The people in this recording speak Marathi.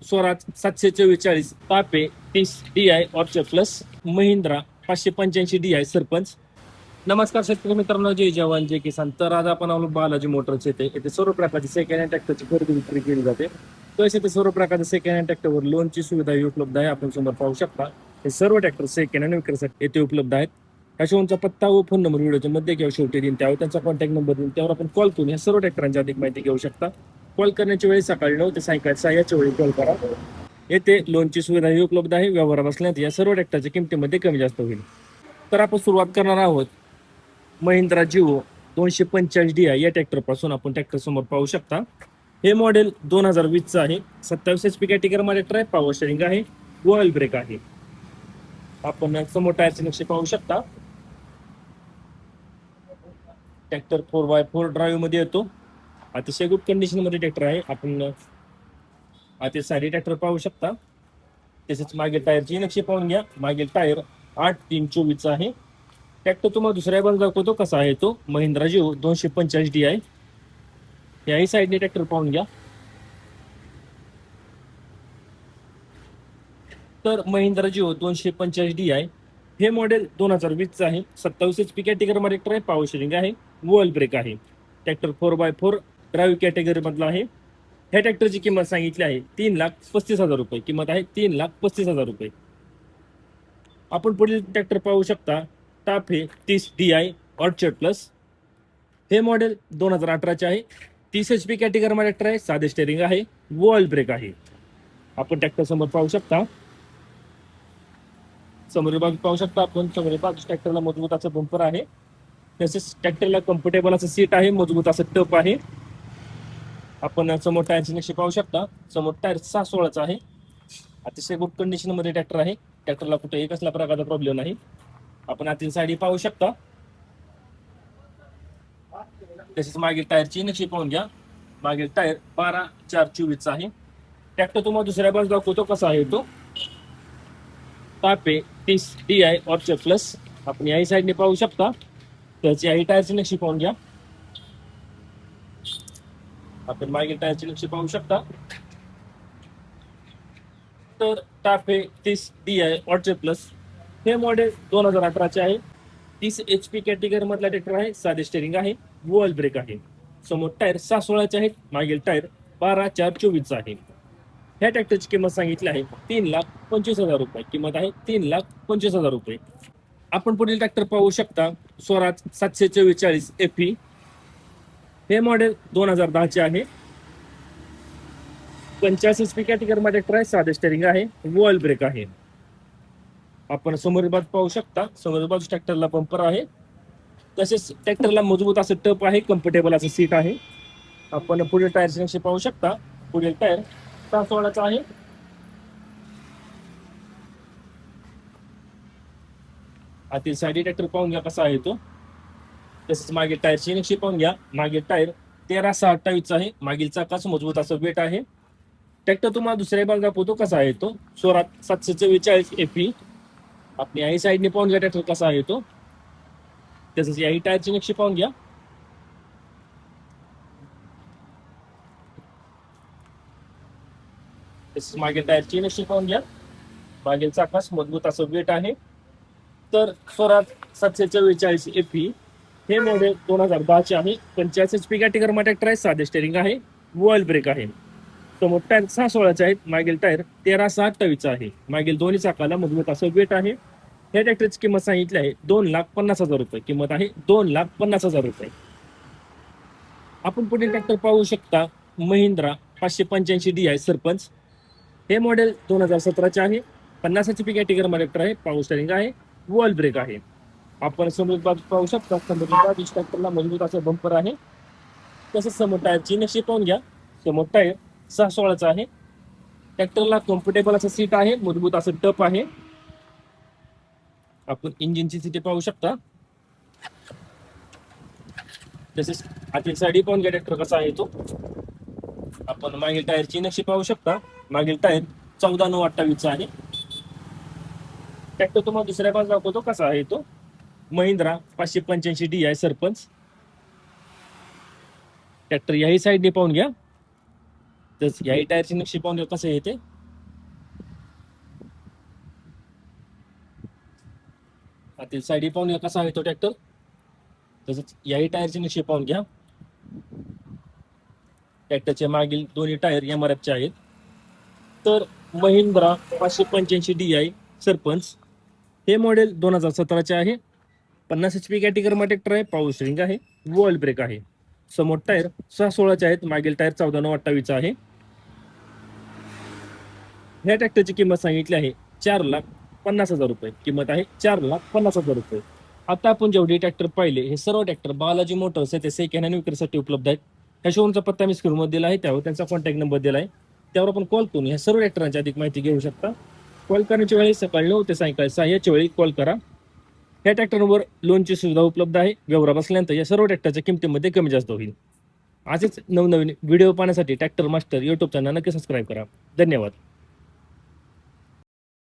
स्वराज 744 तापे 30 DI Archer plus Mahindra 585 DI sarpanch. नमस्कार शेतकरी मित्रांनो, जय जवान जय किसान. तर आज आपण आलो बालाजी मोटर्स येथे सर्व प्रकारची सेकंड हँड ट्रॅक्टरची खरेदी विक्री केली जाते. तसेच येथे सर्व प्रकारच्या सेकंड हँड ट्रॅक्टरवर लोनची सुविधा उपलब्ध आहे. आपण समोर पाहू शकता हे सर्व ट्रॅक्टर सेकंड हँड विक्रीसाठी येथे उपलब्ध आहेत. अशोनचा पत्ता व फोन नंबर व्हिडिओच्या मध्ये किंवा शेवटी देईन, त्यावर त्यांचा कॉन्टॅक्ट नंबर देईन, त्यावर आपण कॉल करून या सर्व ट्रॅक्टरांची अधिक माहिती घेऊ शकता. कॉल करण्याची वेळी सकाळी 9 ते सायंकाळी 6 याच्या वेळी कॉल करा. येथे लोनची सुविधाही उपलब्ध आहे. व्यवहार असल्यास या सर्व ट्रॅक्टरच्या किमतीमध्ये कमी जास्त होईल. तर आपण सुरुवात करणार आहोत महिंद्रा जिओ 245 DI या ट्रॅक्टर पासून. आपण ट्रॅक्टर समोर पाहू शकता हे मॉडेल 2020 आहे. 27 HP कॅटेगरीमध्ये ट्रॅक पॉवर स्टेअरिंग आहे, ऑइल ब्रेक आहे. आपण समोर टायरचे नक्षे पाहू शकता. ट्रॅक्टर 4x4 ड्राईव्ह मध्ये येतो. अतिशय गुड कंडिशन मध्ये ट्रॅक्टर आहे. आपण अतिशय सारी ट्रॅक्टर पाहू शकता. तसेच मागील टायरची नक्षी पाहून घ्या. मागील टायर 8-3-24 आहे. ट्रॅक्टर तुम्हाला दुसऱ्या बाजूला दाखवतो कसा आहे तो. महिंद्रा जिओ 245 DI. याही साईडने ट्रॅक्टर पाहून घ्या. तर महिंद्रा जिओ 245 DI हे मॉडेल 2020 आहे. 27 HP कॅटेगरीमध्ये ट्रॅक पॉवर स्टेअरिंग आहे, ऑइल ब्रेक आहे. ट्रॅक्टर 4x4 ड्राईव्ह कॅटेगरी मधला आहे. ह्या ट्रॅक्टरची किंमत सांगितली आहे 3,35,000 रुपये. किंमत आहे 3,35,000 रुपये. आपण पुढील ट्रॅक्टर पाहू शकता टाफे 30 DI ऑर्चर्ड प्लस. हे मॉडेल 2018चे आहे. 30 HP कॅटेगरीमध्ये ट्रॅक साधे स्टेअरिंग आहे, ऑइल ब्रेक आहे. आपण ट्रॅक्टर समोर पाहू शकता. समोर बाजू पाहू शकता आपण. समोर बाजू ट्रॅक्टरला मजबूत असं बंपर आहे. तसेच ट्रॅक्टरला कम्फर्टेबल असं सीट आहे, मजबूत असं टप आहे. आपण समोर टायरची नक्षी पाहू शकता. समोर टायर 6/16चा आहे. अतिशय गुड कंडिशन मध्ये ट्रॅक्टर आहे. ट्रॅक्टरला कुठेही कसल्या प्रकारचा प्रॉब्लेम नाही. आपण आतील साईड पाहू शकता. तसेच मागील टायरची नक्षी पाहून घ्या. मागील टायर 12/4/24 आहे. ट्रॅक्टर तुम्हाला दुसऱ्या बाजू दाखवतो कसा आहे तो. तापे 30 DI ऑर्चर प्लस. आपण याही साईडने पाहू शकता. त्याची याही टायरची नक्षी पाहून घ्या. आपण मागील टायरची नक्षी पाहू शकता. तर टाफे 30 DI ऑर्चर प्लस हे मॉडेल 2018चे आहे. 30 HP कॅटेगरी मधला ट्रॅक्टर आहे. साधे स्टेअरिंग आहे, ऑइल ब्रेक आहे. समोर टायर 6/16चे आहेत. मागील टायर 12/4/24 आहे. ह्या ट्रॅक्टरची किंमत सांगितली आहे 3,25,000 रुपये. किंमत आहे 3,25,000 रुपये. आपण पुढील ट्रॅक्टर पाहू शकता स्वराज 744 FE. हे मॉडेल 2010चे आहे. 85 HP कॅटेगरीमध्ये ट्रॅक साधे स्टेअरिंग आहे, ऑइल ब्रेक आहे. आपण समोर बाजू पाहू शकता. समोर बाजू ट्रॅक्टरला बंपर आहे. तसेच ट्रॅक्टरला मजबूत असं टप आहे, कम्फर्टेबल असं सीट आहे. आपण पुढील टायरचे नक्षे पाहू शकता. पुढील टायर 6/16चा आहे. आतील साईड ट्रॅक्टर पाहून घ्या कसा आहे तो. तसेच मागील टायरची नक्षी पाहून घ्या. मागील टायर 13/6/28 आहे. मागील चाकाच मजबूत असं वेट आहे. ट्रॅक्टर तुम्हाला दुसऱ्या बाजूला दाखवतो कसा आहे तो. स्वराज 744 FE. आपण याही साईडने पाहून घ्या ट्रॅक्टर कसा आहे तो. तसेच याही टायरची नक्षी पाहून घ्या. तसेच मागील टायरची नक्षी पाहून घ्या. मागील चाकास मजबूत असं वेट आहे. तर स्वराज 744 FE हे मॉडेल 2010चे आहे. 85 HP कॅटेगरीमध्ये ट्रॅक्टर आहे. साधे स्टेअरिंग आहे, ऑइल ब्रेक आहे. समोर टायर 6/16चे आहेत. मागील टायर 13/6/28 आहे. मागील दोन्ही चाकाला मजबूत असं वेट आहे. या ट्रॅक्टरची किंमत सांगितली आहे 2,50,000 रुपये. किंमत आहे 2,50,000 रुपये. आपण पुढील ट्रॅक्टर पाहू शकता महिंद्रा 585 DI सरपंच. हे मॉडेल 2017चे आहे. 50 HP कॅटेगरीमध्ये ट्रॅक्टर आहे, पॉवर स्टेअरिंग आहे, ऑइल ब्रेक आहे. आपण समोर बाजू पाहू शकता. समोर बाजू ट्रॅक्टरला मजबूत असं बंपर आहे. तसेच समोर टायरची नक्षी पाहून घ्या. समोर टायर 6/16चा आहे. ट्रॅक्टरला कम्फर्टेबल असं सीट आहे, मजबूत असं टप आहे. आपण इंजिनची स्थिती पाहू शकता. तसेच आतील साईड पाहून घ्या ट्रॅक्टर कसा आहे तो. आपण मागील टायरची नक्षी पाहू शकता. मागील टायर 14/9/28 आहे. ट्रॅक्टर तुम्हाला दुसऱ्या बाजूला दाखवतो कसा आहे तो. महिंद्रा 585 DI सरपंच. ट्रॅक्टर याही साईडने पाहून घ्या. तर याही टायरची नक्षी पाहून घ्या कसं येते. आतील साईड पाहून घ्या कसा आहे तो ट्रॅक्टर. तसंच याही टायरची नक्षी पाहून घ्या. ट्रॅक्टरचे मागील दोन्ही टायर MRF चे आहेत. तर महिंद्रा 585 DI सरपंच हे मॉडेल 2017चे आहे. 50 HP कॅटेगरीमध्ये ट्रॅक्टर आहे. पॉवर स्टीअरिंग आहे. वॉल ब्रेक आहे. समोर टायर 6/16चे आहेत. मागील टायर 14/28 आहे. ह्या ट्रॅक्टरची किंमत सांगितली आहे 4,50,000 रुपये. किंमत आहे 4,50,000 रुपये. आता आपण जेवढे ट्रॅक्टर पाहिले हे सर्व ट्रॅक्टर बालाजी मोटर्स आहे ते सेकंड हँड विक्रीसाठी उपलब्ध आहेत. ह्या शोरूमचा पत्ता मी स्क्रीनवर दिला आहे. त्यावर त्यांचा कॉन्टॅक्ट नंबर दिला आहे. त्यावर आपण कॉल करून ह्या सर्व ट्रॅक्टरांची अधिक माहिती घेऊ शकता. कॉल करण्याच्या वेळी सकाळी 9 ते सायंकाळी 6 याच्या वेळी कॉल करा. या ट्रॅक्टरवर लोनची सुविधा उपलब्ध आहे. व्यवहार बसल्यानंतर या सर्व ट्रॅक्टरच्या किमतीमध्ये कमी जास्त होईल. असेच नवनवीन व्हिडिओ पाहण्यासाठी ट्रॅक्टर मास्टर YouTube चॅनल नक्की सबस्क्राईब करा. धन्यवाद.